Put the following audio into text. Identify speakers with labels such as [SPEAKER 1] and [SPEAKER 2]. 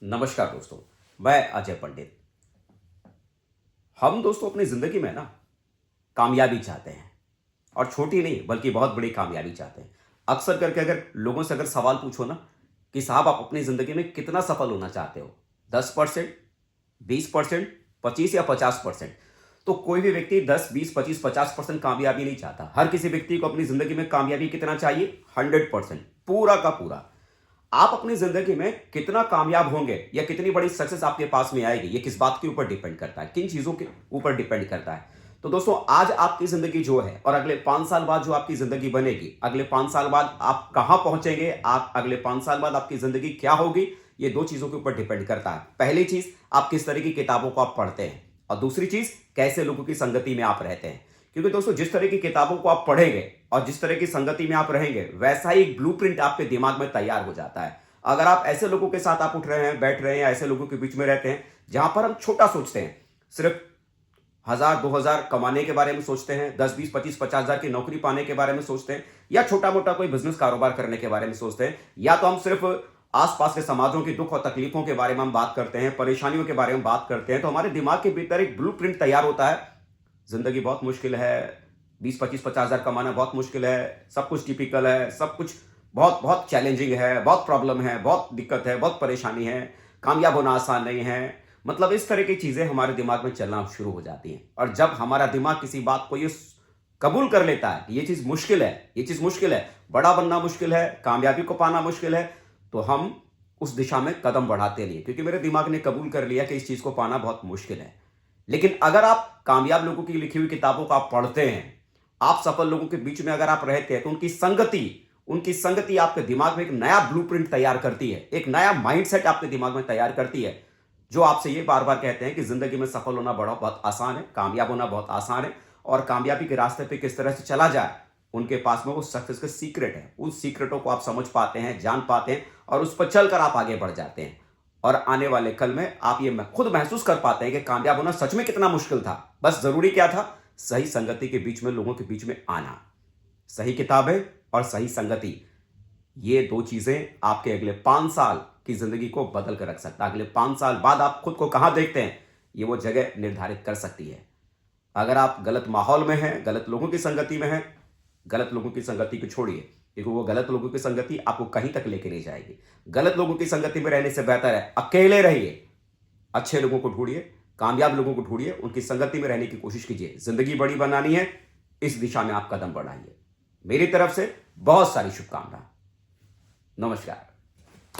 [SPEAKER 1] नमस्कार दोस्तों। मैं अजय पंडित। हम दोस्तों अपनी ज़िंदगी में ना कामयाबी चाहते हैं और छोटी नहीं बल्कि बहुत बड़ी कामयाबी चाहते हैं। अक्सर करके अगर लोगों से अगर सवाल पूछो ना कि साहब आप अपनी ज़िंदगी में कितना सफल होना चाहते हो, 10%, 20%, 25 या 50%, तो कोई भी व्यक्ति 10, 20, 25, 50% कामयाबी नहीं चाहता। हर किसी व्यक्ति को अपनी ज़िंदगी में कामयाबी कितना चाहिए? 100%, पूरा का पूरा। आप अपनी जिंदगी में कितना कामयाब होंगे या कितनी बड़ी सक्सेस आपके पास में आएगी, ये किस बात के ऊपर डिपेंड करता है, किन चीजों के ऊपर डिपेंड करता है। तो दोस्तों, आज आपकी जिंदगी जो है और अगले 5 साल बाद जो आपकी जिंदगी बनेगी, अगले 5 साल बाद आप कहां पहुंचेंगे, आप अगले 5 साल बाद आपकी जिंदगी क्या होगी, ये दो चीजों के ऊपर डिपेंड करता है। पहली चीज, आप किस तरह की किताबों को आप पढ़ते हैं, और दूसरी चीज, कैसे लोगों की संगति में आप रहते हैं। क्योंकि दोस्तों, जिस तरह की किताबों को आप पढ़ेंगे और जिस तरह की संगति में आप रहेंगे, वैसा ही एक ब्लूप्रिंट आपके दिमाग में तैयार हो जाता है। अगर आप ऐसे लोगों के साथ आप उठ रहे हैं, बैठ रहे हैं, या ऐसे लोगों के बीच में रहते हैं जहां पर हम छोटा सोचते हैं, सिर्फ 1000-2000 कमाने के बारे में सोचते हैं, 10, 20, 25, 50,000 की नौकरी पाने के बारे में सोचते हैं, या छोटा मोटा कोई बिजनेस कारोबार करने के बारे में सोचते हैं, या तो हम सिर्फ आसपास के समाजों की दुख और तकलीफों के बारे में हम बात करते हैं, परेशानियों के बारे में बात करते हैं, तो हमारे दिमाग के भीतर एक ब्लूप्रिंट तैयार होता है। जिंदगी बहुत मुश्किल है, 20, 25, 50,000 कमाना बहुत मुश्किल है, सब कुछ टिपिकल है, सब कुछ बहुत बहुत चैलेंजिंग है, बहुत प्रॉब्लम है, बहुत दिक्कत है, बहुत परेशानी है, कामयाब होना आसान नहीं है। मतलब इस तरह की चीजें हमारे दिमाग में चलना शुरू हो जाती हैं। और जब हमारा दिमाग किसी बात को ये कबूल कर लेता है कि ये चीज मुश्किल है, ये चीज मुश्किल है, बड़ा बनना मुश्किल है, कामयाबी को पाना मुश्किल है, तो हम उस दिशा में कदम बढ़ाते नहीं, क्योंकि मेरे दिमाग ने कबूल कर लिया कि इस चीज को पाना बहुत मुश्किल है। लेकिन अगर आप कामयाब लोगों की लिखी हुई किताबों को आप पढ़ते हैं, आप सफल लोगों के बीच में अगर आप रहते हैं, तो उनकी संगति आपके दिमाग में एक नया ब्लूप्रिंट तैयार करती है, एक नया माइंडसेट आपके दिमाग में तैयार करती है, जो आपसे ये बार बार कहते हैं कि जिंदगी में सफल होना बड़ा बहुत आसान है, कामयाब होना बहुत आसान है, और कामयाबी के रास्ते पे किस तरह से चला जाए, उनके पास में वो सक्सेस का सीक्रेट है। उन सीक्रेटों को आप समझ पाते हैं, जान पाते हैं, और उस पर चलकर आप आगे बढ़ जाते हैं। और आने वाले कल में आप ये खुद महसूस कर पाते हैं कि कामयाब होना सच में कितना मुश्किल था। बस जरूरी क्या था? सही संगति के बीच में, लोगों के बीच में आना। सही किताबें और सही संगति, ये दो चीजें आपके अगले 5 साल की जिंदगी को बदल कर रख सकता है। अगले 5 साल बाद आप खुद को कहां देखते हैं, ये वो जगह निर्धारित कर सकती है। अगर आप गलत माहौल में हैं, गलत लोगों की संगति में हैं, गलत लोगों की संगति को छोड़िए, क्योंकि वो गलत लोगों की संगति आपको कहीं तक लेके नहीं जाएगी। गलत लोगों की संगति में रहने से बेहतर है अकेले रहिए, अच्छे लोगों को ढूंढिए, कामयाब लोगों को ढूंढिए, उनकी संगति में रहने की कोशिश कीजिए। जिंदगी बड़ी बनानी है, इस दिशा में आप कदम बढ़ाइए। मेरी तरफ से बहुत सारी शुभकामनाएं। नमस्कार।